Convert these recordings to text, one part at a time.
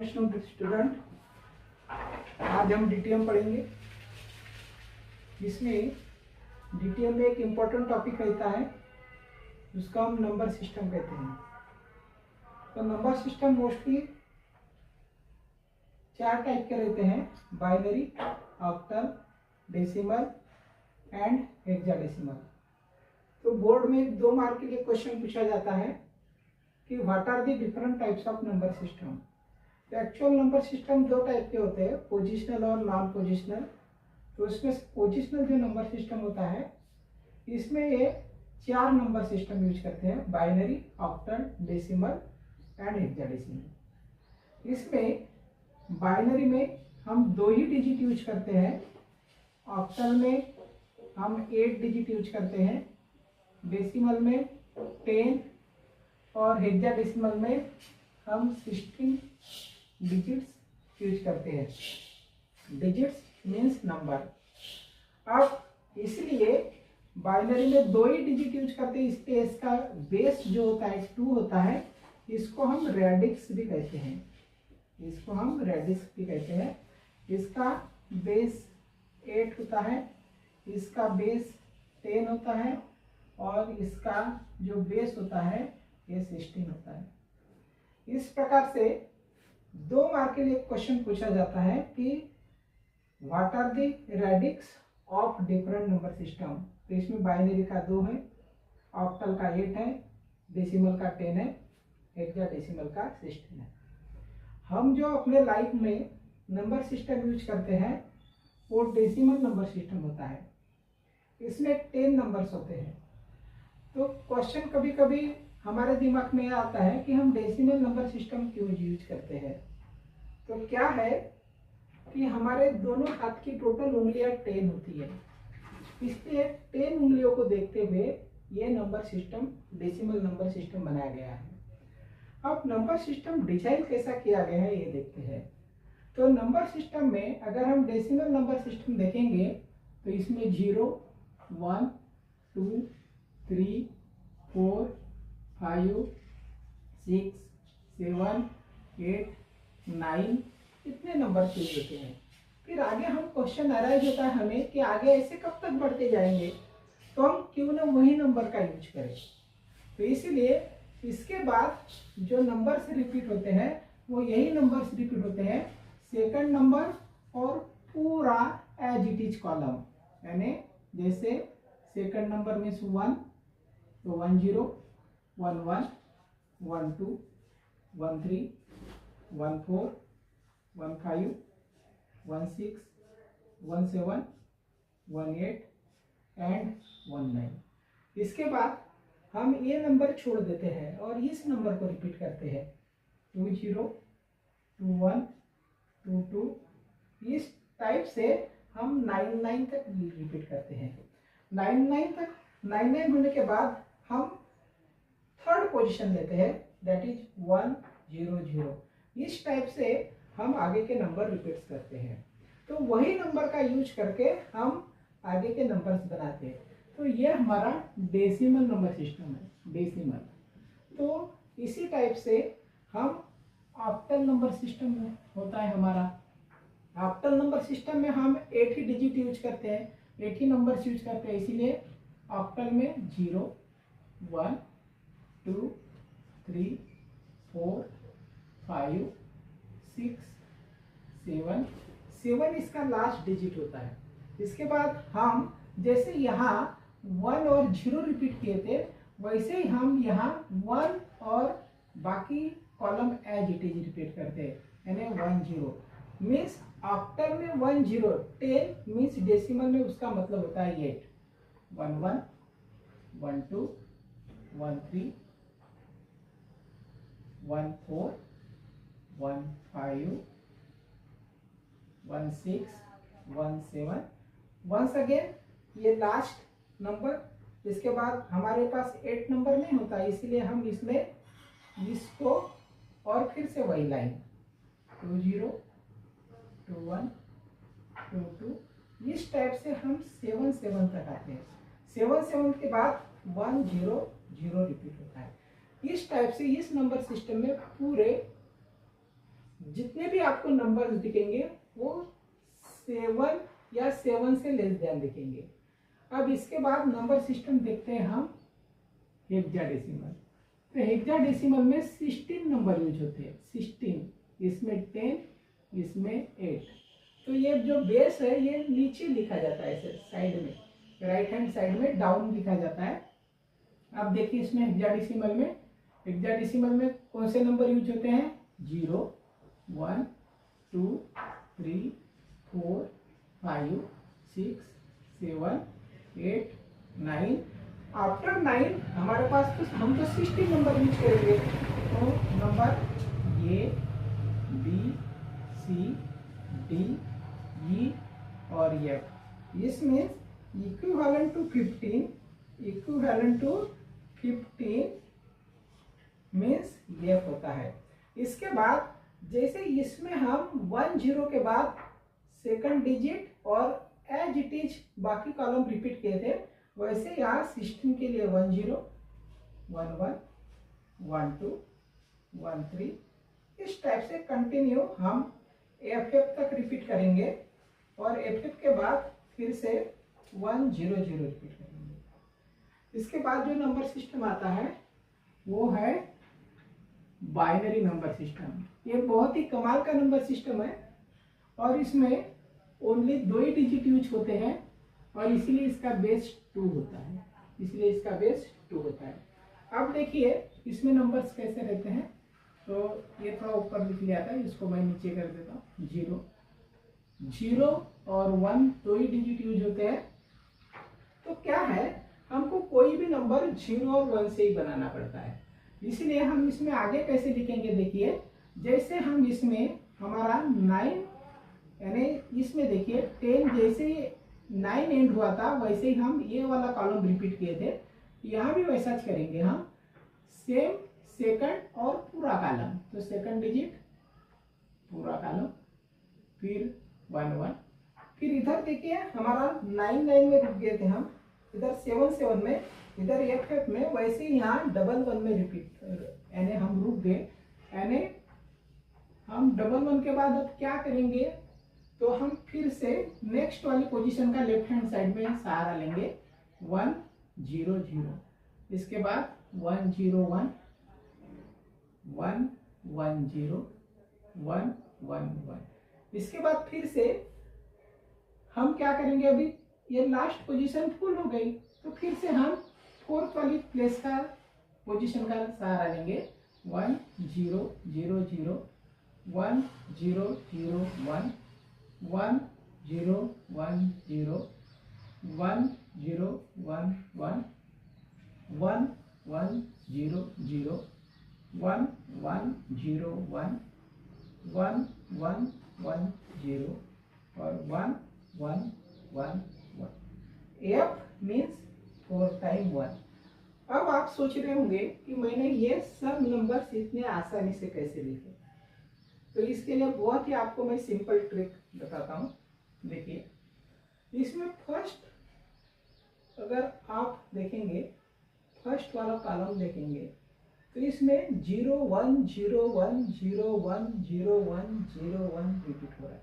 Student, आज हम DTM पढ़ेंगे। इसमें डीटीएम में एक इम्पोर्टेंट टॉपिक रहता है, उसका हम नंबर सिस्टम कहते हैं। तो नंबर सिस्टम मोस्टली 4 टाइप के रहते हैं: binary, octal, decimal and hexadecimal. तो बोर्ड में 2 मार्क के लिए क्वेश्चन पूछा जाता है कि what are the different types of number system. तो एक्चुअल नंबर सिस्टम 2 टाइप के होते हैं, पोजिशनल और नॉन पोजिशनल। तो इसमें पोजिशनल जो नंबर सिस्टम होता है, इसमें ये 4 नंबर सिस्टम यूज करते हैं: binary, octal, decimal and hexadecimal. इसमें बाइनरी में हम 2 ही डिजिट यूज करते हैं, ऑक्टल में हम 8 डिजिट यूज करते हैं, डेसिमल में 10 और हेक्साडेसिमल में हम 16 डिजिट्स यूज करते हैं। Digits means number. अब इसलिए बाइनरी में 2 ही डिजिट यूज करते हैं, इसलिए इसका बेस जो होता है 2 होता है। इसको हम रेडिक्स भी कहते हैं, इसको हम रेडिक्स भी कहते हैं। इसका बेस 8 होता है, इसका बेस 10 होता है और इसका जो बेस होता है ये 16 होता है। इस प्रकार से 2 मार्क के लिए क्वेश्चन पूछा जाता है कि what are the radix of different number system. तो इसमें बाइनरी का 2 है, ऑक्टल का 8 है, डेसिमल का 10 है, हेक्साडेसिमल का 16 है। हम जो अपने लाइफ में नंबर सिस्टम यूज करते हैं वो डेसिमल नंबर सिस्टम होता है। इसमें 10 नंबर्स होते हैं। तो क्वेश्चन कभी कभी हमारे दिमाग में आता है कि हम डेसिमल नंबर सिस्टम क्यों यूज करते हैं। तो क्या है कि हमारे दोनों हाथ की टोटल उंगलियां 10 होती है, इसलिए 10 उंगलियों को देखते हुए ये number system decimal number system बनाया गया है। अब नंबर सिस्टम डिजाइन कैसा किया गया है ये देखते हैं। तो नंबर सिस्टम में अगर हम डेसिमल नंबर सिस्टम देखेंगे तो इसमें 0, 1, 2, 3, 4, 5, 6, 7, 8, 9 इतने नंबर यूज होते हैं। फिर आगे हम क्वेश्चन अराइज होता है हमें कि आगे ऐसे कब तक बढ़ते जाएंगे, तो हम क्यों ना वही नंबर का यूज करें। तो इसीलिए इसके बाद जो नंबर्स रिपीट होते हैं वो यही नंबर्स रिपीट होते हैं, सेकंड नंबर और पूरा एज इट इज कॉलम। यानी जैसे सेकंड नंबर में 1 तो 1 0, 1 1, 1 2, 1 3, 1 4, 1 5, 1 6, 1 7, 1 8 एंड 1 9। इसके बाद हम ये नंबर छोड़ देते हैं और इस नंबर को रिपीट करते हैं, 2 0, 2 1, 2 2। इस टाइप से हम 9 9 तक रिपीट करते हैं। 9 9 तक 9 9 होने के बाद हम थर्ड पोजीशन लेते हैं, दैट इज 1 0 0। इस टाइप से हम आगे के नंबर रिपीट करते हैं। तो वही नंबर का यूज करके हम आगे के नंबर्स बनाते हैं। तो ये हमारा डेसिमल नंबर सिस्टम है, डेसिमल। तो इसी टाइप से हम ऑक्टल नंबर सिस्टम होता है हमारा। ऑक्टल नंबर सिस्टम में हम 8 ही डिजिट यूज करते हैं, 8 ही नंबर्स यूज करते हैं, इसीलिए ऑक्टल में 0 1 2 3 4 5 6 7 7 इसका लास्ट डिजिट होता है। इसके बाद हम जैसे यहाँ 1 और 0 रिपीट किए थे, वैसे ही हम यहाँ 1 और बाकी column as it is repeat करते हैं, यानी 1 0 मीन्स ऑक्टल में 1 0, 10 मीन्स डेसिमल में उसका मतलब होता है 8, 1 1, 1 2, 1 3, 1 4, 1 5, 1 6, 1 7। वंस अगेन ये लास्ट नंबर। इसके बाद हमारे पास 8 नंबर नहीं होता, इसलिए हम इसमें इसको और फिर से वही लाइन 2 0, 2 1, 2 2। इस टाइप से हम 7 7 तक आते हैं। 7 7 के बाद 1 0 0 रिपीट होता है। इस टाइप से इस नंबर सिस्टम में पूरे जितने भी आपको नंबर्स दिखेंगे वो 7 या 7 से लेस देन दिखेंगे। अब इसके बाद नंबर सिस्टम देखते हैं हम हेक्साडेसिमल। तो हेक्साडेसिमल में 16 नंबर यूज होते हैं, 16, इसमें 10, इसमें 8। तो ये जो बेस है ये नीचे लिखा जाता है, ऐसे साइड में, राइट हैंड साइड में डाउन लिखा जाता है। अब देखिए इसमें हेक्साडेसिमल में कौन से नंबर यूज होते हैं? 0, 1, 2, 3, 4, 5, 6, 7, 8, 9। आफ्टर 9 हमारे पास तो हम तो 16 नंबर यूज करेंगे। तो number A, B, C, D, E और एफ। इसमें इक्विवेलेंट टू 15 मीन्स एफ होता है। इसके बाद जैसे इसमें हम 1 0 के बाद सेकंड डिजिट और एज इट इज बाकी कॉलम रिपीट किए थे, वैसे यहाँ 16 के लिए 1 0, 1 1, 1 2, 1 3, इस टाइप से कंटिन्यू हम एफ तक रिपीट करेंगे और एफ के बाद फिर से 1 0 0 रिपीट करेंगे। इसके बाद जो नंबर सिस्टम आता है वो है बाइनरी नंबर सिस्टम। ये बहुत ही कमाल का नंबर सिस्टम है और इसमें ओनली 2 ही डिजिट यूज होते हैं और इसीलिए इसका बेस 2 होता है। अब देखिए इसमें नंबर्स कैसे रहते हैं। तो ये थोड़ा ऊपर लिख लिया था, इसको मैं नीचे कर देता हूँ। 0 और 1 2 ही डिजिट यूज होते हैं। तो क्या है, हमको कोई भी नंबर 0 और 1 से ही बनाना पड़ता है। इसलिए हम इसमें आगे कैसे लिखेंगे, देखिए जैसे हम इसमें हमारा 9 यानी इसमें देखिए 10 जैसे 9 एंड हुआ था वैसे ही हम ये वाला कॉलम रिपीट किए थे, यहाँ भी वैसा करेंगे हम, सेम सेकंड और पूरा कॉलम। तो सेकंड डिजिट पूरा कॉलम, फिर 1 1, फिर इधर देखिए हमारा 9 9 में रुक गए थे हम, इधर 7 7 में, इधर एफ में, वैसे ही यहाँ 1 1 में रिपीट यानी हम रुक गए। यानी हम 1 1 के बाद अब क्या करेंगे, तो हम फिर से नेक्स्ट वाली पोजीशन का लेफ्ट हैंड साइड में सहारा लेंगे, 1 0 0, इसके बाद 1 0 1, 1 1 0, 1 1 1। इसके बाद फिर से हम क्या करेंगे, अभी ये लास्ट पोजीशन फुल हो गई तो फिर से हम फोर्थ वाली प्लेस का पोजीशन का सहारा लेंगे, 1 0 0 0, 1 0 0 1, 1 0 1 0, 1 0 1 1, 1 1 0 0, 1 1 0 1, 1 1 1 0 और 1 1 1 1। F means 4 time 1। अब आप सोच रहे होंगे कि मैंने ये सब नंबर्स इतने आसानी से कैसे लिखे। तो इसके लिए बहुत ही आपको मैं सिंपल ट्रिक बताता हूँ। देखिए इसमें फर्स्ट अगर आप देखेंगे, फर्स्ट वाला कॉलम देखेंगे तो इसमें 0 1 0 1 0 1 0 1 0 1 रिपीट हो रहा है।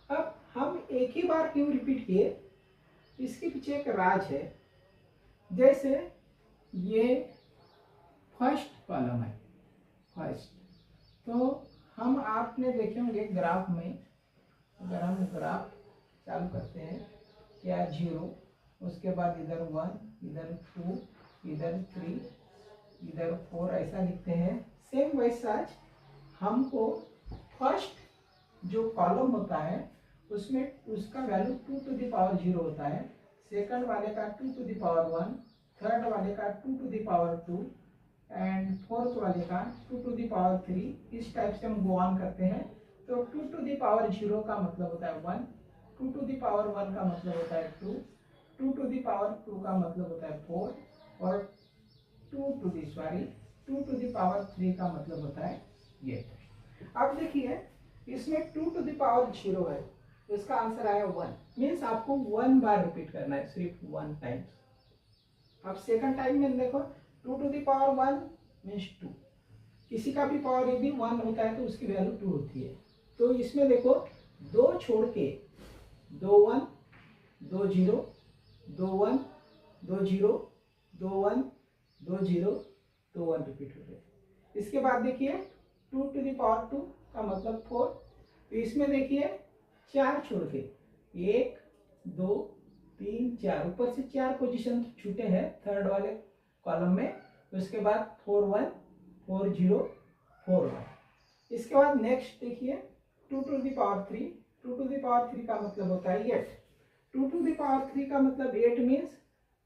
अब हम एक ही बार क्यों रिपीट किए, इसके पीछे एक राज है। जैसे ये फर्स्ट कॉलम है, फर्स्ट, तो हम आपने देखे होंगे ग्राफ में, अगर हम ग्राफ चालू करते हैं, क्या 0, उसके बाद इधर 1, इधर 2, इधर 3, इधर 4 ऐसा लिखते हैं। सेम वैसा हमको फर्स्ट जो कॉलम होता है उसमें उसका वैल्यू 2 टू द पावर 0 होता है, सेकंड वाले का 2 टू द पावर 1, थर्ड वाले का 2 to the power 2 and fourth वाले का 2 टू द पावर 3। इस टाइप से हम गो ऑन करते हैं। तो 2 टू द पावर 0 का मतलब होता है 1, 2 टू द पावर 1 का मतलब होता है 2, 2 टू द पावर 2 का मतलब होता है 4 और 2 टू द पावर 3 का मतलब होता है ये। अब देखिए इसमें 2 टू द पावर 0 है, तो इसका आंसर आया 1, मीन्स आपको 1 बार रिपीट करना है, सिर्फ 1 टाइम। अब सेकंड टाइम में देखो 2 टू द पावर 1 मीन्स 2, किसी का भी पावर यदि 1 होता है तो उसकी वैल्यू 2 होती है। तो इसमें देखो 2 छोड़ के 2 1 2 0 2 1 2 0 2 1 2 0 2 1 रिपीट हो गए। इसके बाद देखिए 2 टू द पावर 2 का मतलब 4। तो इसमें देखिए 4 छोड़ के 1 2 3 4 ऊपर से 4 पोजीशन छूटे हैं थर्ड वाले कॉलम में। उसके बाद 4 1 4 0 4 1। इसके बाद नेक्स्ट देखिए 2 to the power 3। 2 to the power 3 का मतलब होता है 8। 2 टू द पावर 3 का मतलब 8 मीन्स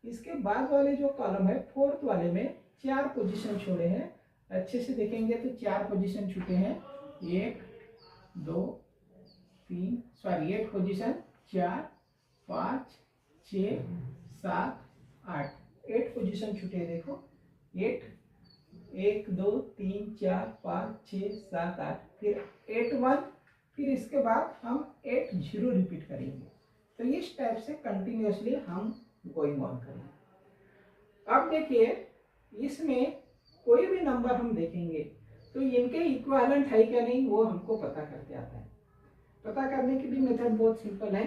इसके बाद वाले जो कॉलम है फोर्थ वाले में 4 पोजीशन छोड़े हैं। अच्छे से देखेंगे तो 4 पोजीशन छूटे हैं 1 2 3 सॉरी 8 पोजीशन 4 5 6 7 8 8 पोजीशन छूटे हैं। देखो 8 1 2 3 4 5 6 7 8 फिर 8 1 फिर इसके बाद हम 8 0 रिपीट करेंगे। तो इस टाइप से कंटिन्यूअसली हम गोइंग ऑन करेंगे। अब देखिए इसमें कोई भी नंबर हम देखेंगे तो इनके इक्विवेलेंट है क्या नहीं वो हमको पता करके आता है। पता करने की भी मेथड बहुत सिंपल है।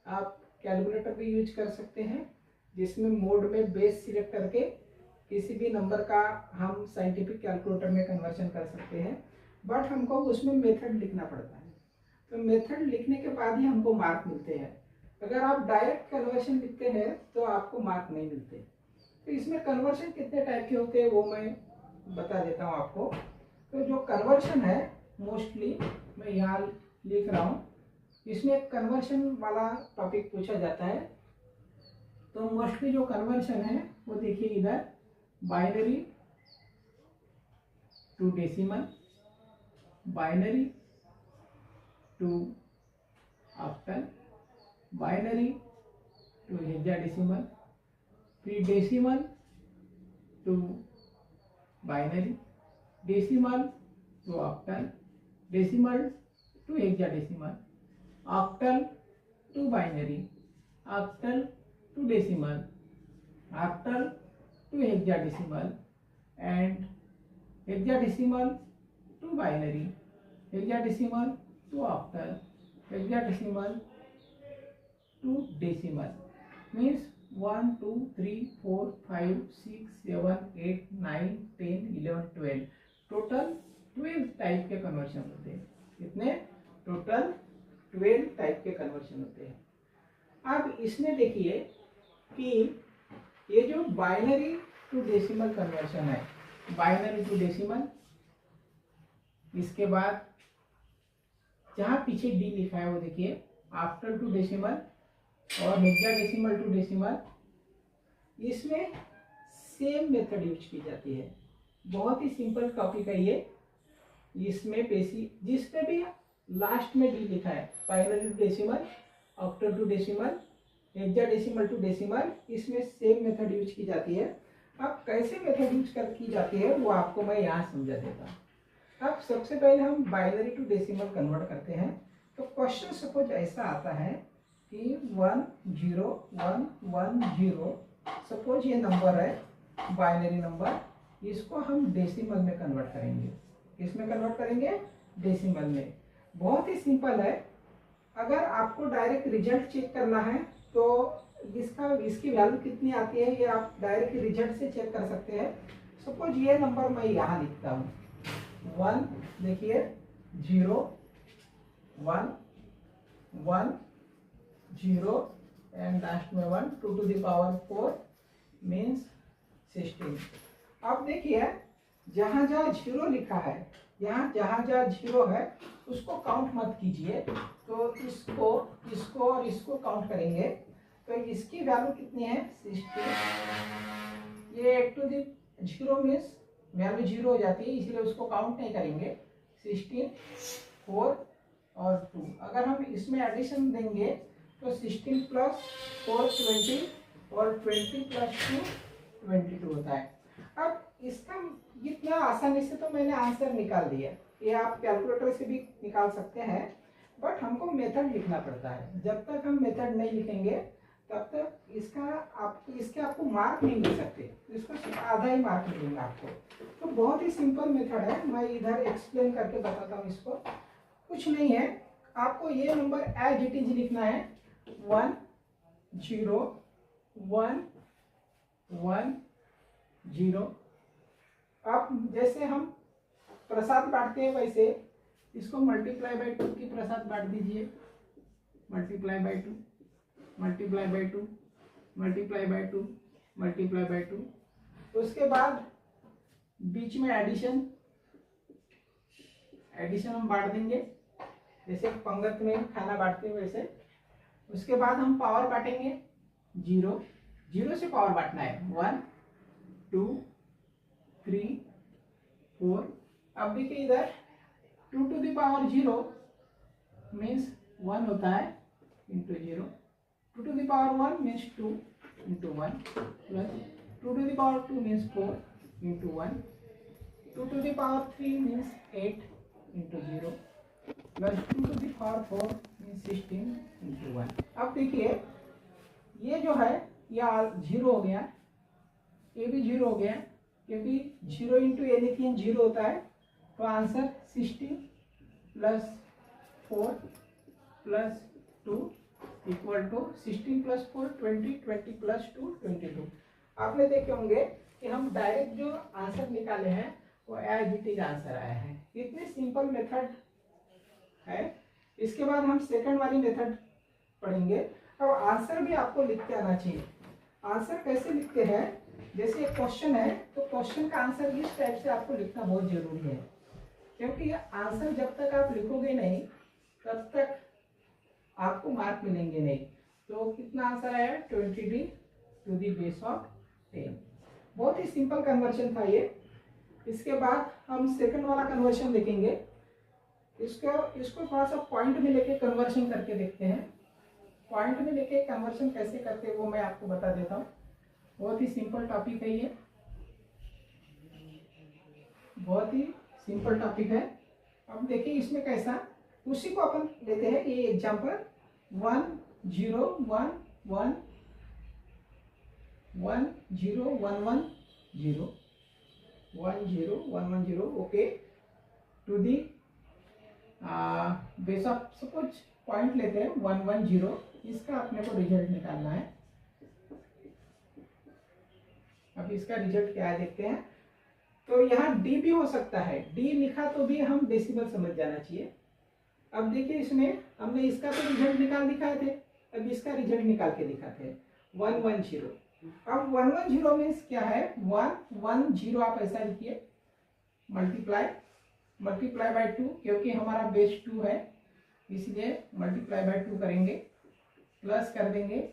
आप कैलकुलेटर भी यूज कर सकते हैं जिसमें मोड में बेस सिलेक्ट करके किसी भी नंबर का हम साइंटिफिक कैलकुलेटर में कन्वर्शन कर सकते हैं। बट हमको उसमें मेथड लिखना पड़ता है। तो मेथड लिखने के बाद ही हमको मार्क मिलते हैं। अगर आप डायरेक्ट कन्वर्शन लिखते हैं तो आपको मार्क नहीं मिलते। तो इसमें कन्वर्शन कितने टाइप के होते हैं वो मैं बता देता हूँ आपको। तो जो कन्वर्शन है मोस्टली मैं यहाँ लिख रहा हूँ। इसमें कन्वर्शन वाला टॉपिक पूछा जाता है। तो मोस्टली जो कन्वर्शन है वो देखिए इधर binary to decimal, binary to octal, binary to hexadecimal, फिर decimal to binary, decimal to octal, decimal to hexadecimal, octal to binary, octal to decimal, octal to hexadecimal and hexadecimal to binary, hexadecimal to octal, hexadecimal to decimal. Means 1 2 3 4 5 6 7 8 9 10 11 12 total 12 type के conversion होते हैं। कितने? Total 12 type के conversion होते हैं। अब इसमें देखिए कि ये जो बाइनरी टू डेसिमल कन्वर्शन है, बाइनरी टू डेसिमल, इसके बाद जहां पीछे डी लिखा है वो देखिए आफ्टर टू डेसिमल और हेक्साडेसिमल टू डेसिमल। इसमें सेम मेथड यूज की जाती है। बहुत ही सिंपल टॉपिक है ये। इसमें जिसपे भी लास्ट में डी लिखा है binary to decimal, octal to decimal, hexadecimal to decimal, इसमें सेम मेथड यूज की जाती है। अब कैसे मेथड यूज की जाती है वो आपको मैं यहाँ समझा देता हूँ। अब सबसे पहले हम बाइनरी टू डेसिमल कन्वर्ट करते हैं। तो क्वेश्चन सपोज ऐसा आता है कि 1 0 1 1 0। सपोज ये नंबर है बाइनरी नंबर, इसको हम डेसिमल में कन्वर्ट करेंगे। किसमें कन्वर्ट करेंगे? डेसिमल में। बहुत ही सिंपल है। अगर आपको डायरेक्ट रिजल्ट चेक करना है तो इसकी वैल्यू कितनी आती है ये आप डायरेक्ट रिजल्ट से चेक कर सकते हैं। सपोज ये नंबर मैं यहाँ लिखता हूँ 1, देखिए 0 1 1 0 एंड लास्ट में 1 2 टू द पावर 4 मीन्स 16। अब देखिए जहाँ जहाँ 0 लिखा है, यहाँ जहाँ जहाँ 0 है उसको काउंट मत कीजिए। तो इसको और इसको काउंट करेंगे तो इसकी वैल्यू कितनी है? 16। ये 8 टू द 0 मीन्स वैल्यू 0 हो जाती है, इसलिए उसको काउंट नहीं करेंगे। 16 4 और 2। अगर हम इसमें एडिशन देंगे तो 16 प्लस 4 20 और 20 प्लस 2 22 होता है। अब इसका इतना आसानी से तो मैंने आंसर निकाल दिया। ये आप कैलकुलेटर से भी निकाल सकते हैं, बट हमको मेथड लिखना पड़ता है। जब तक हम मेथड नहीं लिखेंगे तब तक इसके आपको मार्क नहीं मिल सकते, इसको सिर्फ आधा ही मार्क मिलेगा आपको। तो बहुत ही सिंपल मेथड है, मैं इधर एक्सप्लेन करके बताता हूँ इसको। कुछ नहीं है, आपको ये नंबर एज इट इज लिखना है 1 0 1 1 0। आप जैसे हम प्रसाद बांटते हैं वैसे इसको मल्टीप्लाई बाय 2 की प्रसाद बांट दीजिए, multiply by 2 multiply by 2 multiply by 2 multiply by 2। उसके बाद बीच में एडिशन हम बांट देंगे, जैसे पंगत में खाना बांटते हैं वैसे। उसके बाद हम पावर बांटेंगे, 0 से पावर बांटना है, 1 2 3 4। अब देखिए इधर 2 to the power 0 मीन्स 1 होता है into 0, 2 to the power 1 means 2 into 1 plus 2 to the power 2 means 4 into 1, 2 to the power 3 means 8 into 0 plus 2 to the power 4 means 16 into 1। अब देखिए ये जो है यह 0 हो गया, ये भी 0 हो गया, क्योंकि 0 इंटू एनीथिंग 0 होता है। तो answer 16 plus 4 plus 2 equal to 16 plus 4 20, 20 plus 2 22। आपने देखे होंगे कि हम डायरेक्ट जो आंसर निकाले हैं वो एज इट इज आंसर आया है। इतनी सिंपल मेथड है। इसके बाद हम सेकंड वाली मेथड पढ़ेंगे। अब आंसर भी आपको लिख के आना चाहिए। आंसर कैसे लिखते हैं, जैसे एक क्वेश्चन है तो क्वेश्चन का आंसर इस टाइप से आपको लिखना बहुत जरूरी है, क्योंकि आंसर जब तक आप लिखोगे नहीं तब तक आपको मार्क मिलेंगे नहीं। तो कितना आंसर आया, 20d to the base of 10। बहुत ही सिंपल कन्वर्शन था ये। इसके बाद हम सेकंड वाला कन्वर्शन देखेंगे। इसको थोड़ा सा पॉइंट में लेके कन्वर्शन करके देखते हैं। पॉइंट में लेके कन्वर्शन कैसे करते हैं वो मैं आपको बता देता हूँ। बहुत ही सिंपल टॉपिक है ये, बहुत ही सिंपल टॉपिक है। अब देखिए इसमें कैसा, उसी को अपन लेते हैं। ये example 1 0 1 1 1 0 1 1 0 1 0 1 1 0 okay to the base of, suppose point लेते हैं 1 1 0। इसका अपने को रिजल्ट निकालना है। अब इसका रिजल्ट क्या है देखते हैं। तो यहाँ डी भी हो सकता है, डी लिखा तो भी हम डेसिमल समझ जाना चाहिए। अब देखिए इसमें हमने इसका तो रिजल्ट निकाल दिखाए थे, अब इसका रिजल्ट निकाल के दिखाते हैं 1 1 0। अब 1 1 0 मीन्स क्या है, 1 1 0 आप ऐसा लिखिए, मल्टीप्लाई बाय 2, क्योंकि हमारा बेस 2 है इसलिए मल्टीप्लाई बाय 2 करेंगे, प्लस कर देंगे।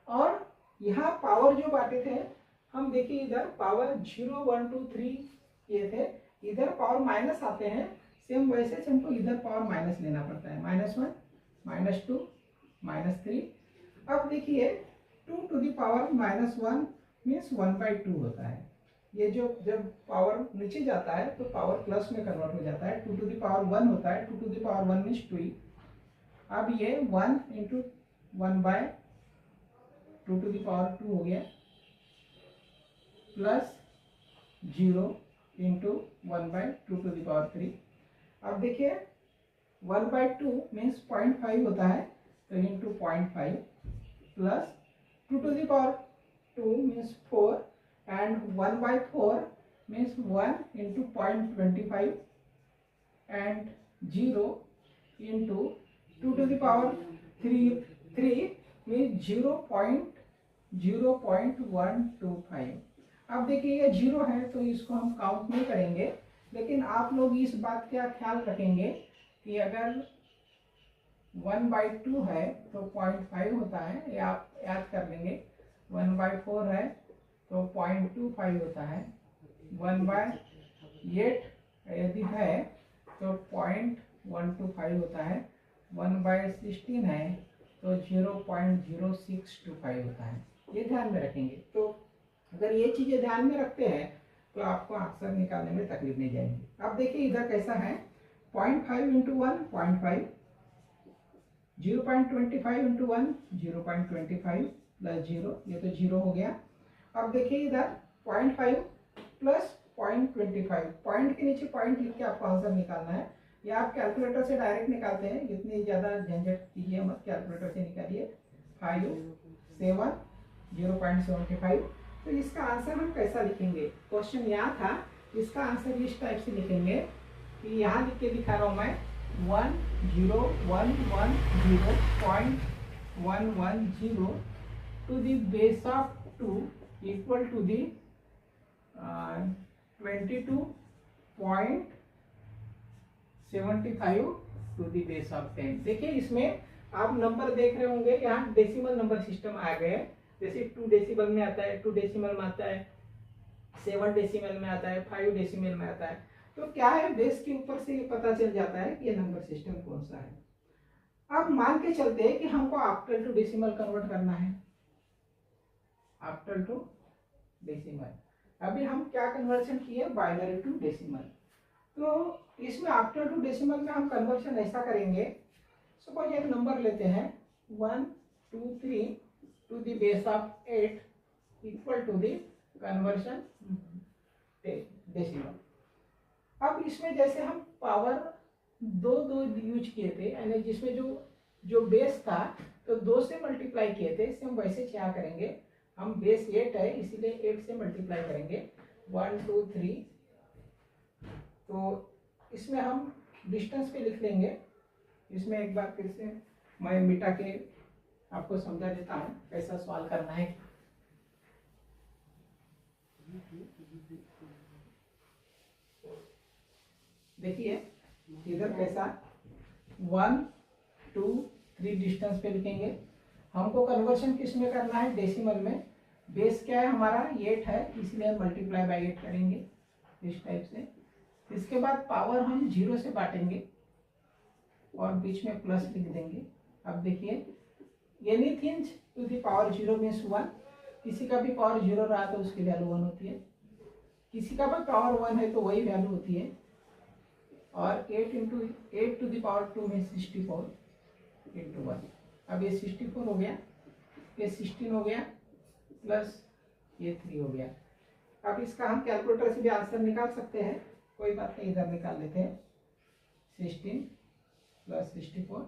और यहाँ पावर जो बांटे थे हम, देखिए इधर पावर 0 1 2 3 ये थे, इधर पावर माइनस आते हैं। सेम वैसे से हमको इधर पावर माइनस लेना पड़ता है, -1 -2 -3। अब देखिए 2 to the power -1 मीन्स 1/2 होता है। ये जो जब पावर नीचे जाता है तो पावर प्लस में कन्वर्ट हो जाता है। 2 to the power 1 होता है, 2 to the power 1 मीन्स 2। अब ये 1 इंटू 1/2 to the power 2 हो गया, plus 0 into 1/2 to the power 3। अब देखिए 1/2 मीन्स 0.5 होता है, तो into 0.5 plus 2 to the power 2 means 4 and 1/4 means 1 into 0.25 and 0 into 2 to the power 3 means 0.125। अब देखिए ये 0 है तो इसको हम काउंट नहीं करेंगे, लेकिन आप लोग इस बात का ख्याल रखेंगे कि अगर 1/2 है तो 0.5 होता है, ये आप याद कर लेंगे। 1/4 है तो 0.25 होता है, 1/8 यदि है तो 0.125 होता है, 1/16 है तो 0.0625 होता है। ये ध्यान में रखेंगे। तो अगर ये चीजें ध्यान में रखते हैं तो आपको आंसर निकालने में तकलीफ नहीं जाएगी। अब देखिए इधर कैसा है, 0.5 इंटू 1 0.5, 0.25 इंटू 1 0.25, प्लस 0, ये तो 0 हो गया। अब देखिए इधर 0.5 प्लस 0.25, पॉइंट के नीचे पॉइंट लिख के आपको आंसर निकालना है, या आप कैलकुलेटर से डायरेक्ट निकालते हैं, इतनी ज़्यादा झंझट कीजिए मत, कैलकुलेटर से निकालिए। 5 7 0.75। तो इसका आंसर हम कैसा लिखेंगे, क्वेश्चन यहाँ था, इसका आंसर इस टाइप से लिखेंगे कि यहाँ लिख के दिखा रहा हूँ मैं 10110.110 to the base of 2 equal to the 22.75 to the base of 10। देखिए इसमें आप नंबर देख रहे होंगे, यहाँ डेसिमल नंबर सिस्टम आ गए, जैसे 2 डेसिमल में आता है, 2 डेसिमल में आता है, 7 डेसिमल में आता है, 5 डेसिमल में आता है। तो क्या है, बेस के ऊपर से ये पता चल जाता है कि ये नंबर सिस्टम कौन सा है। अब मान के चलते हैं कि हमको ऑक्टल टू डेसिमल कन्वर्ट करना है, ऑक्टल टू डेसिमल। अभी हम क्या कन्वर्शन किए, बाइनरी टू डेसिमल। तो इसमें ऑक्टल टू डेसिमल में हम कन्वर्शन ऐसा करेंगे, सपोज एक नंबर लेते हैं 1 2 3 to the base of 8 equal to the conversion decimal. अब इसमें जैसे हम पावर दो यूज किए थे, यानी जिसमें जो बेस था तो 2 से मल्टीप्लाई किए थे, इससे हम वैसे क्या करेंगे, हम बेस 8 है इसीलिए 8 से मल्टीप्लाई करेंगे 1 2 3। तो इसमें हम डिस्टेंस पे लिख लेंगे। इसमें एक बार फिर से मैं मिटा के आपको समझा देता हूँ कैसा सवाल करना है। देखिए इधर कैसा 1 2 3 डिस्टेंस पे लिखेंगे। हमको कन्वर्शन किस में करना है, डेसिमल में। बेस क्या है हमारा 8 है, इसलिए हम मल्टीप्लाई बाय 8 करेंगे इस टाइप से। इसके बाद पावर हम 0 से बांटेंगे और बीच में प्लस लिख देंगे। अब देखिए anything to the power 0 means 1, किसी का भी पावर 0 रहा तो उसकी वैल्यू 1 होती है, किसी का भी पावर 1 है तो वही वैल्यू होती है। और 8 to the power 2 means 64 into 1। अब ये 64 हो गया, ये 16 हो गया, प्लस ये 3 हो गया। अब इसका हम कैलकुलेटर से भी आंसर निकाल सकते हैं, कोई बात नहीं, इधर निकाल लेते हैं। 16 प्लस 64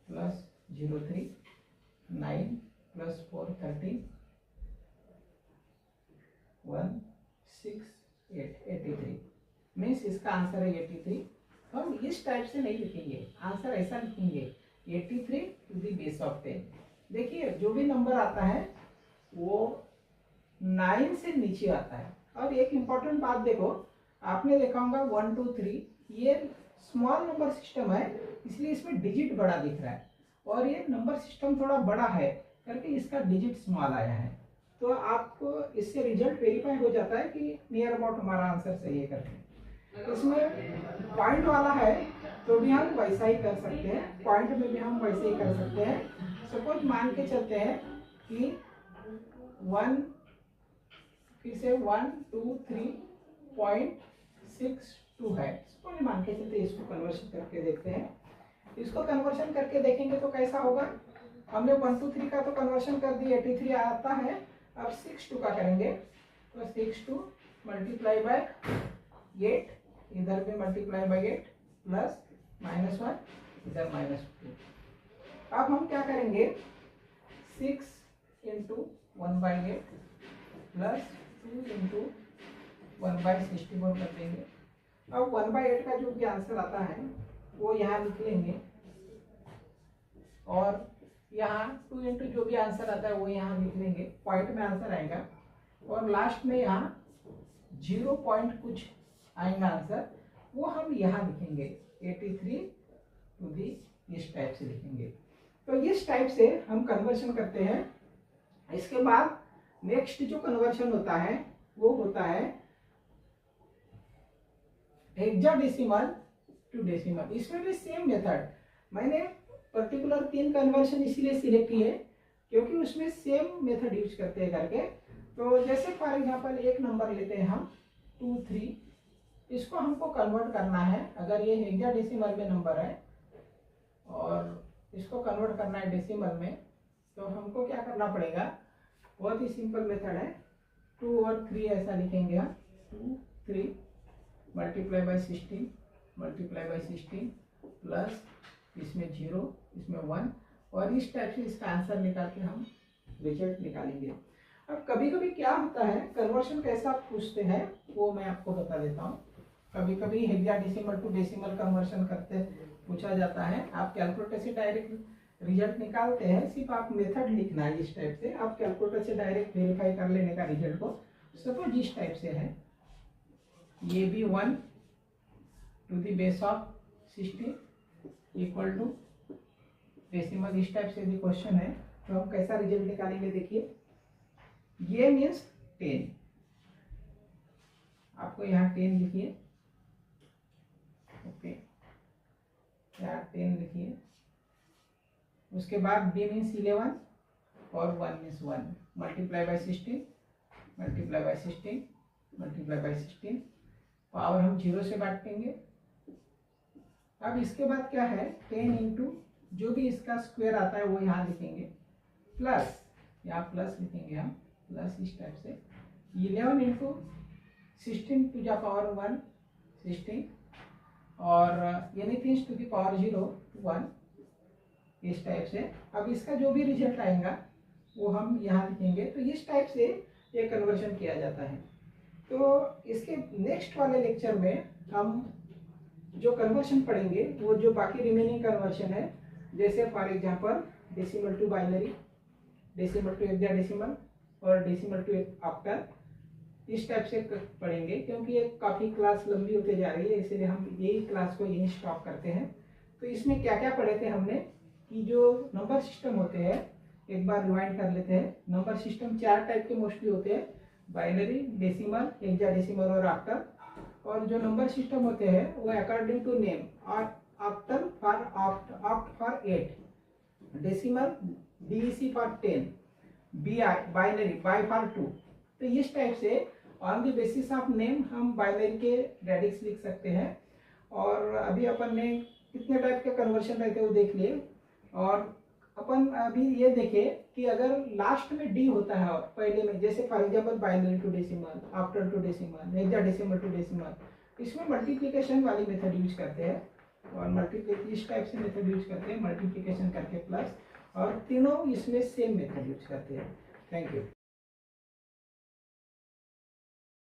प्लस 03 9 प्लस 4 13 1 6 8 83 मीन्स इसका आंसर है 83। हम इस टाइप से नहीं लिखेंगे, आंसर ऐसा लिखेंगे 83 टू द बेस ऑफ 10। देखिए जो भी नंबर आता है वो 9 से नीचे आता है। अब एक इम्पॉर्टेंट बात देखो, आपने देखा होगा 1 2 3 ये स्मॉल नंबर सिस्टम है, इसलिए इसमें डिजिट बड़ा दिख रहा है, और ये नंबर सिस्टम थोड़ा बड़ा है करके इसका डिजिट स्मॉल आया है। तो आपको इससे रिजल्ट वेरीफाई हो जाता है कि नियर अबाउट हमारा आंसर सही है करके। इसमें पॉइंट वाला है तो भी हम वैसा ही कर सकते हैं, पॉइंट में भी हम वैसे ही कर सकते हैं। सपोज मान के चलते हैं कि 1 फिर से 1 2 3.62 है, सपोज मान के चलते इसको कन्वर्शन करके देखते हैं। इसको कन्वर्शन करके देखेंगे तो कैसा होगा, हमने 1 2 3 का तो कन्वर्शन कर दिया, 83 आता है। अब 62 का करेंगे तो 62 मल्टीप्लाई बाय 8, इधर भी मल्टीप्लाई बाय 8 प्लस -1 इधर -2। अब हम क्या करेंगे 6 इंटू 1/8 प्लस 2 इंटू 1/64 कर देंगे। अब 1/8 का जो भी आंसर आता है वो यहाँ लिख लेंगे, और यहाँ 2 इंटू जो भी आंसर आता है वो यहाँ लिख लेंगे, पॉइंट में आंसर आएगा, और लास्ट में यहाँ 0 पॉइंट कुछ आएगा आंसर, वो हम यहाँ लिखेंगे 83 टू दी, इस टाइप से लिखेंगे। तो इस टाइप से हम कन्वर्शन करते हैं। इसके बाद नेक्स्ट जो कन्वर्शन होता है वो होता है हेक्साडेसिमल टू डेसिमल। इसमें भी सेम मेथड, मैंने पर्टिकुलर 3 कन्वर्शन इसीलिए सिलेक्ट किए क्योंकि उसमें सेम मेथड यूज करते हैं करके। तो जैसे फॉर एग्जांपल एक नंबर लेते हैं हम 2 3, इसको हमको कन्वर्ट करना है। अगर ये हेक्साडेसिमल में नंबर है और इसको कन्वर्ट करना है डेसिमल में, तो हमको क्या करना पड़ेगा, बहुत ही सिंपल मेथड है, 2 और 3 ऐसा लिखेंगे हम, 2 3 multiply by 16 multiply by 16 plus इसमें 0 इसमें 1, और इस टाइप से इसका आंसर निकाल के हम रिजल्ट निकालेंगे। अब कभी कभी क्या होता है, कन्वर्शन कैसा पूछते हैं वो मैं आपको बता देता हूँ। कभी कभी हेक्साडेसिमल टू डेसिमल कन्वर्शन करते पूछा जाता है, आप कैलकुलेटर से डायरेक्ट रिजल्ट निकालते हैं, सिर्फ आप मेथड लिखना है इस टाइप से, आप कैलकुलेटर से डायरेक्ट वेरीफाई कर लेने का रिजल्ट को। सपोज इस टाइप से है, ये भी 1 to the base of 16 equal to decimal, इस टाइप से भी क्वेश्चन है, तो हम कैसा रिजल्ट निकालेंगे देखिए। ये मीन्स 10, आपको यहाँ 10 लिखिए, ओके, यहाँ 10 लिखिए। उसके बाद b मीन्स 11 और 1 means 1, multiply by 16 multiply by 16 multiply by 16, power हम 0 से बांटेंगे। अब इसके बाद क्या है, 10 इंटू जो भी इसका स्क्वायर आता है वो यहाँ लिखेंगे, प्लस यहाँ प्लस लिखेंगे हम, प्लस इस टाइप से 11 इंटू 16 टू द पावर 1 16, और एनीथिंग टू द पावर 0 1, इस टाइप से। अब इसका जो भी रिजल्ट आएगा वो हम यहाँ लिखेंगे। तो इस टाइप से ये कन्वर्शन किया जाता है। तो इसके नेक्स्ट वाले लेक्चर में हम जो कन्वर्शन पढ़ेंगे वो जो बाकी रिमेनिंग कन्वर्शन है, जैसे for example decimal to binary, decimal to hexadecimal और डेसिमल टू ऑक्टल, इस टाइप से पढ़ेंगे। क्योंकि ये काफ़ी क्लास लंबी होते जा रही है, इसीलिए हम यही क्लास को यहीं स्टॉप करते हैं। तो इसमें क्या क्या पढ़े थे हमने, कि जो नंबर सिस्टम होते हैं, एक बार रिवाइंड कर लेते हैं। नंबर सिस्टम 4 टाइप के मोस्टली होते हैं, बाइनरी, डेसिमल, हेक्साडेसिमल और ऑक्टल। और जो नंबर सिस्टम होते हैं वो अकॉर्डिंग टू नेम, और octal for oct for 8, decimal DEC for 10, BI binary by for 2। तो इस टाइप से on the basis of name हम बाइनरी के रेडिक्स लिख सकते हैं। और अभी अपन ने कितने टाइप के कन्वर्शन रहते हैं वो देख लिए। और अपन अभी ये देखे कि अगर लास्ट में डी होता है और पहले में, जैसे for example binary to decimal, octal to decimal, hexadecimal to decimal, इसमें मल्टीप्लिकेशन वाली मेथड यूज करते हैं, और मल्टीप्लिकेशन इस टाइप से मेथड यूज करते हैं, मल्टीप्लिकेशन करके प्लस, और तीनों इसमें सेम मेथड यूज करते हैं। Thank you.